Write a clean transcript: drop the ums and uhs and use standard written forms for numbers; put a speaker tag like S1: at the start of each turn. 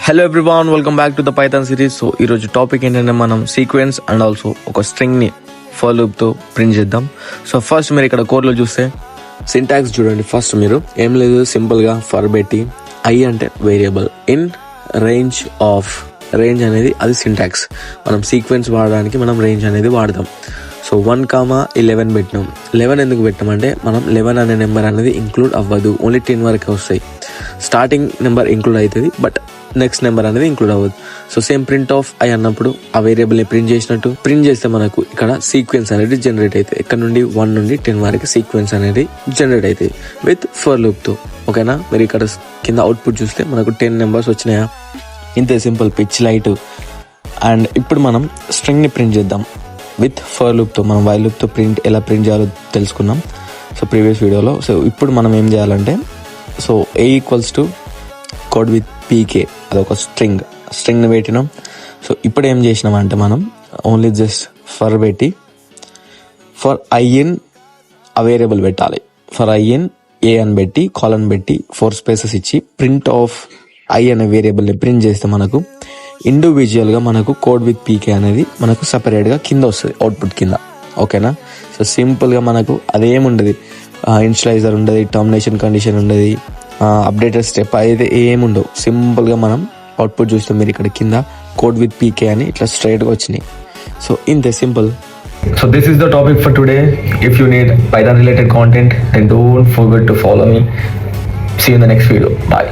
S1: Hello everyone, welcome back to the Python series. So ఈరోజు topic ఏంటంటే మనం sequence and also ఒక స్ట్రింగ్ని for లూప్తో print చేద్దాం. సో ఫస్ట్ మీరు ఇక్కడ కోడ్లో చూస్తే సింటాక్స్ చూడండి. ఫస్ట్ మీరు ఏం లేదు, సింపుల్గా ఫర్ పెట్టి ఐ అంటే variable in range of, range అనేది అది సింటాక్స్. మనం సీక్వెన్స్ వాడడానికి మనం రేంజ్ అనేది వాడతాం. సో 1,11 పెట్టినాం. 11 ఎందుకు పెట్టామంటే మనం 11 అనే నెంబర్ అనేది ఇంక్లూడ్ అవ్వదు, ఓన్లీ 10 వరకే వస్తాయి. స్టార్టింగ్ నెంబర్ ఇంక్లూడ్ అవుతుంది బట్ నెక్స్ట్ నెంబర్ అనేది ఇంక్లూడ్ అవ్వదు. So same print of I అన్నప్పుడు ఆ వేరియబుల్ని ప్రింట్ చేసినట్టు ప్రింట్ చేస్తే మనకు ఇక్కడ సీక్వెన్స్ అనేది జనరేట్ అవుతుంది. ఇక్కడ నుండి 1 నుండి 10 వరకు సీక్వెన్స్ అనేది జనరేట్ అవుతుంది విత్ ఫర్ లూప్తో. ఓకేనా, మీరు ఇక్కడ కింద అవుట్పుట్ చూస్తే మనకు 10 నెంబర్స్ వచ్చినాయా. ఇంతే సింపుల్, పిచ్ లైట్. అండ్ ఇప్పుడు మనం స్ట్రింగ్ని ప్రింట్ చేద్దాం విత్ ఫర్ లూప్తో. మనం వైల్ లూప్తో ఎలా ప్రింట్ చేయాలో తెలుసుకున్నాం సో ప్రీవియస్ వీడియోలో. సో ఇప్పుడు మనం ఏం చేయాలంటే, so A equals to code with PK, అదొక స్ట్రింగ్ని పెట్టినాం. సో ఇప్పుడు ఏం చేసినామంటే మనం ఓన్లీ జస్ట్ ఫర్ పెట్టి ఫర్ ఐఎన్ ఆ వేరియబుల్ పెట్టాలి. ఫర్ ఐఎన్ ఏ అని పెట్టి కాలన్ పెట్టి 4 స్పేసెస్ ఇచ్చి ప్రింట్ ఆఫ్ ఐ అనే వేరియబుల్ని ప్రింట్ చేస్తే మనకు ఇండివిజువల్గా మనకు కోడ్ విత్ పీకే అనేది మనకు సపరేట్గా కింద వస్తుంది అవుట్పుట్ కింద. ఓకేనా, సో సింపుల్గా మనకు అదేముండదు, ఇన్షియలైజర్ ఉండదు, టర్మినేషన్ కండిషన్ ఉండదు, అప్డేటెడ్ స్టెప్ అయితే ఏముండవు. సింపుల్గా మనం అవుట్పుట్ చూస్తే మీరు ఇక్కడ కింద కోడ్ విత్ పీకే అని ఇట్లా స్ట్రైట్గా వచ్చినాయి. సో ఇంతే simple.
S2: So this is the topic for today. If you need Python related content, then don't forget to follow me. See you in the next video. Bye.